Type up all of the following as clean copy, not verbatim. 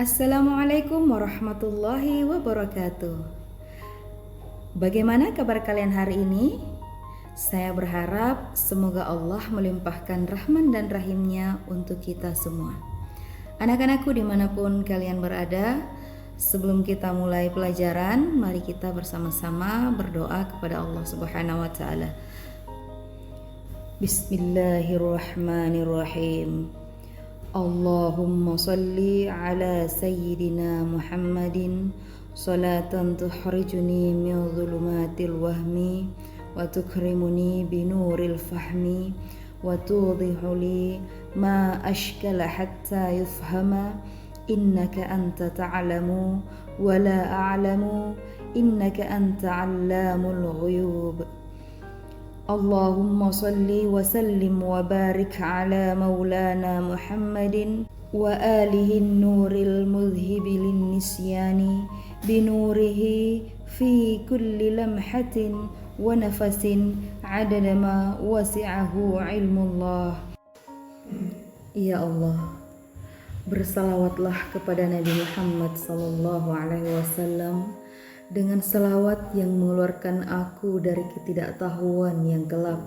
Assalamualaikum warahmatullahi wabarakatuh. Bagaimana kabar kalian hari ini? Saya berharap semoga Allah melimpahkan rahman dan rahimnya untuk kita semua. Anak-anakku dimanapun kalian berada, sebelum kita mulai pelajaran, mari kita bersama-sama berdoa kepada Allah Subhanahu wa Ta'ala. Bismillahirrahmanirrahim. Allahumma salli ala sayyidina Muhammadin salatan tukhrijuni min dhulumatil wahmi wa tukrimuni binuril fahmi wa tudhihu li ma ashkala hatta yufhama innaka anta ta'lamu wa la a'lamu innaka anta 'allamul ghuyub. Allahumma salli wa sallim wa barik ala maulana Muhammadin wa alihi nuril mudhibi lin nisyani binurihi fi kulli lamhatin wa nafasin adada ma wasi'ahu ilmullah. Ya Allah, bersalawatlah kepada Nabi Muhammad sallallahu alaihi wasallam dengan salawat yang mengeluarkan aku dari ketidaktahuan yang gelap,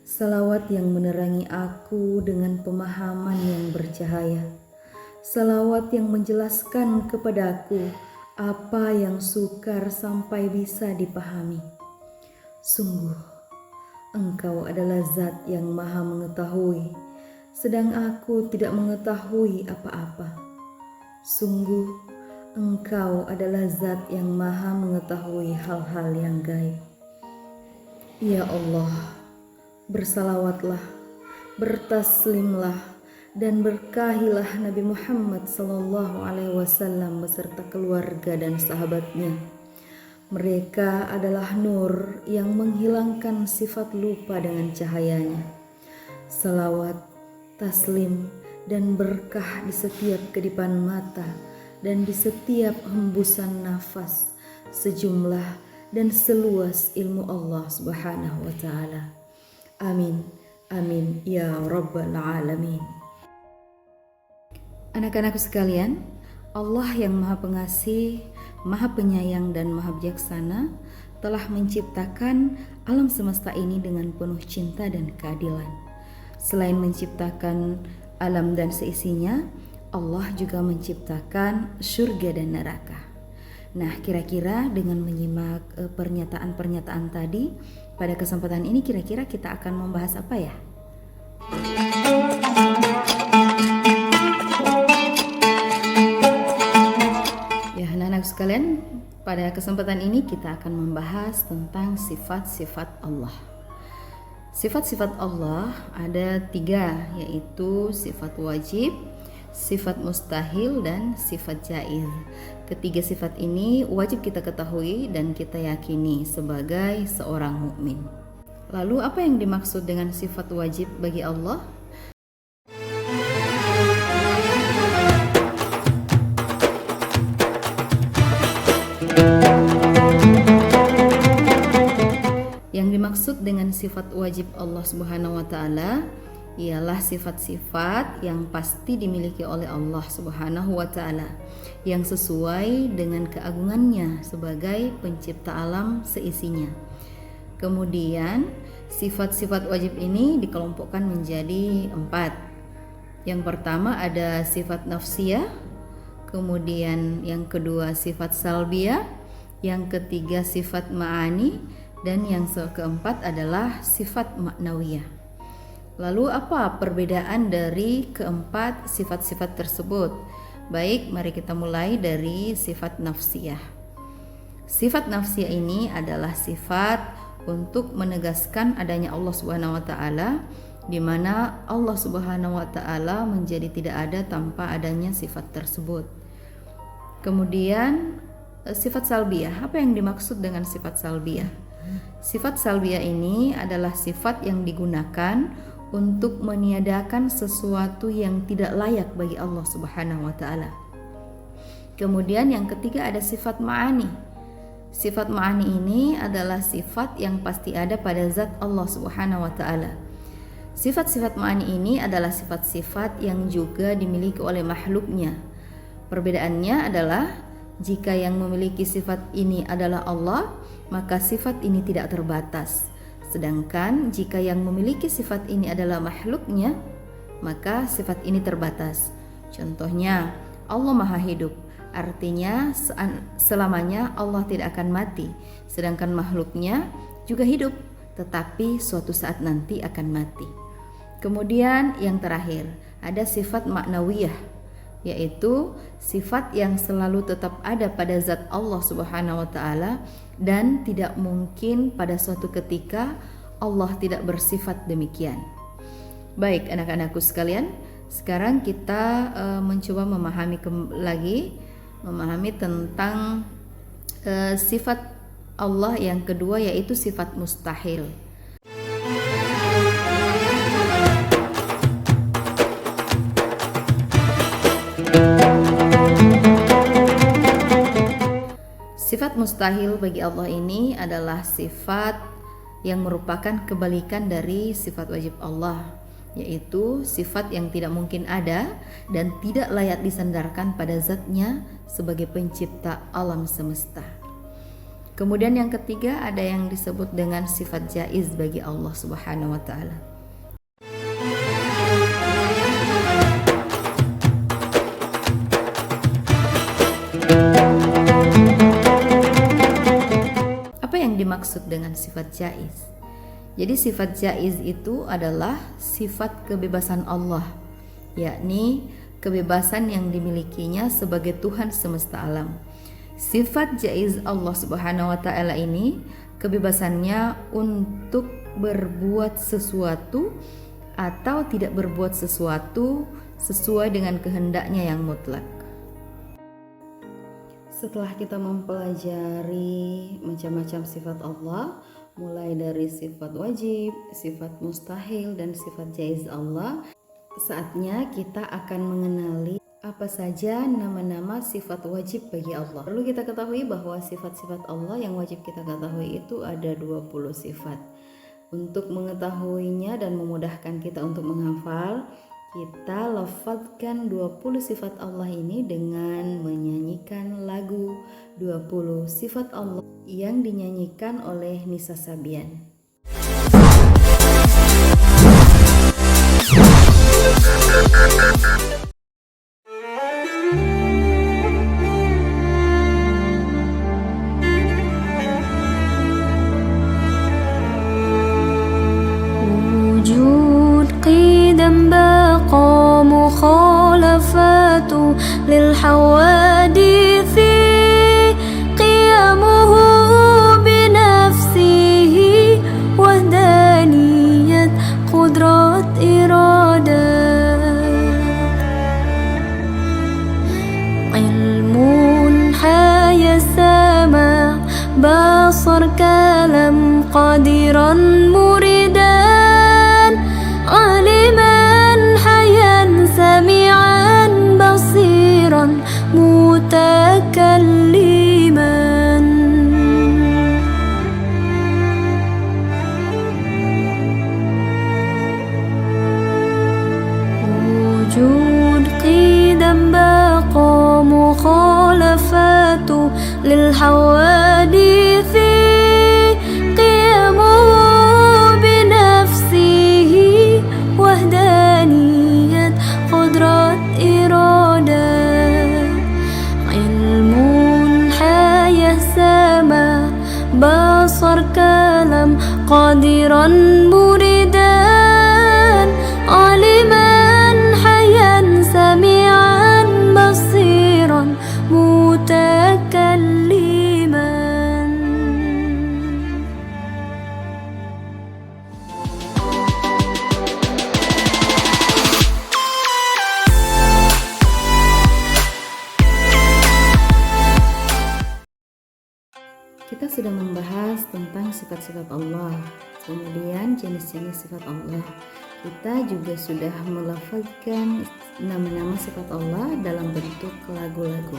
salawat yang menerangi aku dengan pemahaman yang bercahaya, salawat yang menjelaskan kepadaku apa yang sukar sampai bisa dipahami. Sungguh, Engkau adalah Zat yang Maha Mengetahui, sedang aku tidak mengetahui apa-apa. Sungguh, Engkau adalah Zat yang Maha Mengetahui hal-hal yang gaib. Ya Allah, bersalawatlah, bertaslimlah, dan berkahilah Nabi Muhammad sallallahu alaihi wasallam beserta keluarga dan sahabatnya. Mereka adalah nur yang menghilangkan sifat lupa dengan cahayanya. Salawat, taslim, dan berkah di setiap kedipan mata dan di setiap hembusan nafas, sejumlah dan seluas ilmu Allah Subhanahu wa Ta'ala. Amin, amin ya rabbal alamin. Anak-anakku sekalian, Allah yang Maha Pengasih, Maha Penyayang dan Maha Bijaksana telah menciptakan alam semesta ini dengan penuh cinta dan keadilan. Selain menciptakan alam dan seisinya, Allah juga menciptakan surga dan neraka. Nah, kira-kira dengan menyimak pernyataan-pernyataan tadi, pada kesempatan ini kira-kira kita akan membahas apa ya? Ya, anak-anak sekalian, pada kesempatan ini kita akan membahas tentang sifat-sifat Allah. Sifat-sifat Allah ada 3, yaitu sifat wajib, sifat mustahil, dan sifat jaiz. Ketiga sifat ini wajib kita ketahui dan kita yakini sebagai seorang mukmin. Lalu apa yang dimaksud dengan sifat wajib bagi Allah? Yang dimaksud dengan sifat wajib Allah Subhanahu wa Ta'ala ialah sifat-sifat yang pasti dimiliki oleh Allah Subhanahu wa Ta'ala, yang sesuai dengan keagungannya sebagai pencipta alam seisinya. Kemudian sifat-sifat wajib ini dikelompokkan menjadi 4. Yang pertama ada sifat nafsiyah, kemudian yang kedua sifat salbiyah, yang ketiga sifat ma'ani, dan yang keempat adalah sifat maknawiyah. Lalu apa perbedaan dari keempat sifat-sifat tersebut? Baik, mari kita mulai dari sifat nafsiyah. Sifat nafsiyah ini adalah sifat untuk menegaskan adanya Allah Subhanahu wa Ta'ala, di mana Allah Subhanahu wa Ta'ala menjadi tidak ada tanpa adanya sifat tersebut. Kemudian sifat salbiyah. Apa yang dimaksud dengan sifat salbiyah? Sifat salbiyah ini adalah sifat yang digunakan untuk meniadakan sesuatu yang tidak layak bagi Allah Subhanahu wa Ta'ala. Kemudian yang ketiga ada sifat ma'ani. Sifat ma'ani ini adalah sifat yang pasti ada pada zat Allah Subhanahu wa Ta'ala. Sifat-sifat ma'ani ini adalah sifat-sifat yang juga dimiliki oleh makhluknya. Perbedaannya adalah jika yang memiliki sifat ini adalah Allah, maka sifat ini tidak terbatas. Sedangkan jika yang memiliki sifat ini adalah makhluknya, maka sifat ini terbatas. Contohnya, Allah Maha Hidup, artinya selamanya Allah tidak akan mati. Sedangkan makhluknya juga hidup, tetapi suatu saat nanti akan mati. Kemudian yang terakhir, ada sifat maknawiyah, yaitu sifat yang selalu tetap ada pada zat Allah Subhanahu wa taala dan tidak mungkin pada suatu ketika Allah tidak bersifat demikian. Baik anak-anakku sekalian, sekarang kita mencoba memahami tentang sifat Allah yang kedua, yaitu sifat mustahil. Sifat mustahil bagi Allah ini adalah sifat yang merupakan kebalikan dari sifat wajib Allah, yaitu sifat yang tidak mungkin ada dan tidak layak disandarkan pada zatnya sebagai pencipta alam semesta. Kemudian yang ketiga ada yang disebut dengan sifat jaiz bagi Allah Subhanahu wa taala. Dimaksud dengan sifat jaiz. Jadi sifat jaiz itu adalah sifat kebebasan Allah, yakni kebebasan yang dimilikinya sebagai Tuhan semesta alam. Sifat jaiz Allah Subhanahu wa taala ini kebebasannya untuk berbuat sesuatu atau tidak berbuat sesuatu sesuai dengan kehendaknya yang mutlak. Setelah kita mempelajari macam-macam sifat Allah, mulai dari sifat wajib, sifat mustahil, dan sifat jaiz Allah, saatnya kita akan mengenali apa saja nama-nama sifat wajib bagi Allah. Perlu kita ketahui bahwa sifat-sifat Allah yang wajib kita ketahui itu ada 20 sifat. Untuk mengetahuinya dan memudahkan kita untuk menghafal, kita lafadzkan 20 sifat Allah ini dengan menyanyikan lagu 20 sifat Allah yang dinyanyikan oleh Nisa Sabian. للحوادث قيامه بنفسه وحدانية قدرة إرادة علم حيا سمع بصر كلام قادرا مريدا عالما حيا سميعا بصيرا متكلما وجود قدم بقى مخالفات للحوادث قيامه بنفسه وحدانية قدرة إرادة علم حيا سمع بصر كلام قادرا مريدا عالما حيا سميعا بصيرا متكلما. Kita sudah membahas tentang sifat-sifat Allah, kemudian jenis-jenis sifat Allah. Kita juga sudah melafazkan nama-nama sifat Allah dalam bentuk lagu-lagu.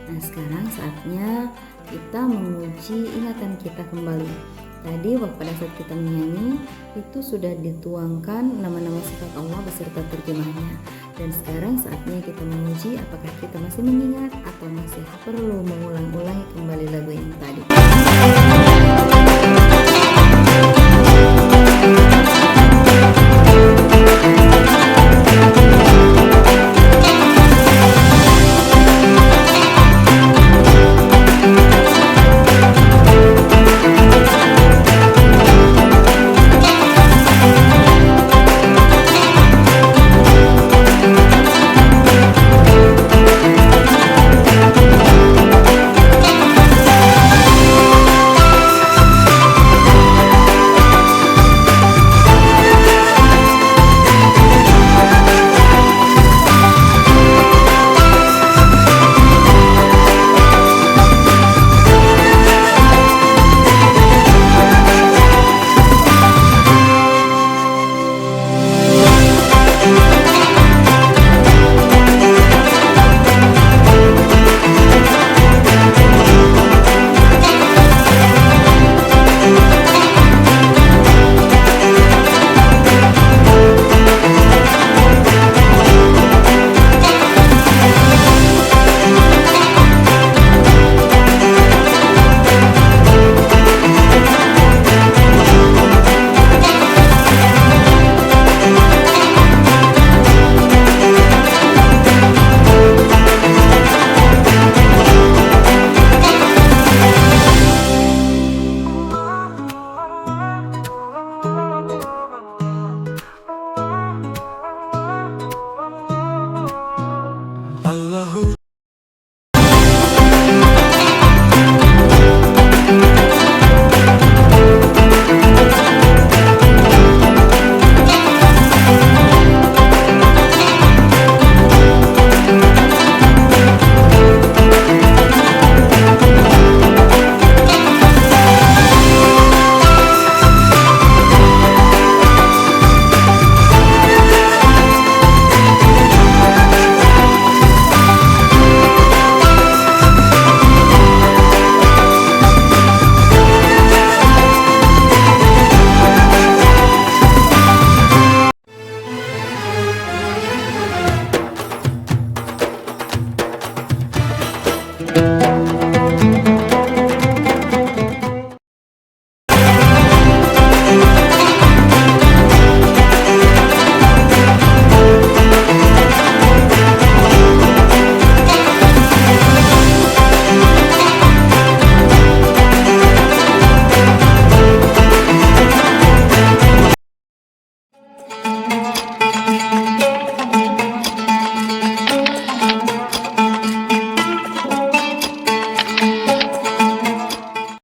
Nah, sekarang saatnya kita menguji ingatan kita kembali. Tadi pada saat kita menyanyi itu sudah dituangkan nama-nama sifat Allah beserta terjemahnya. Dan sekarang saatnya kita menguji apakah kita masih mengingat atau masih perlu mengulang-ulangi kembali lagu yang tadi.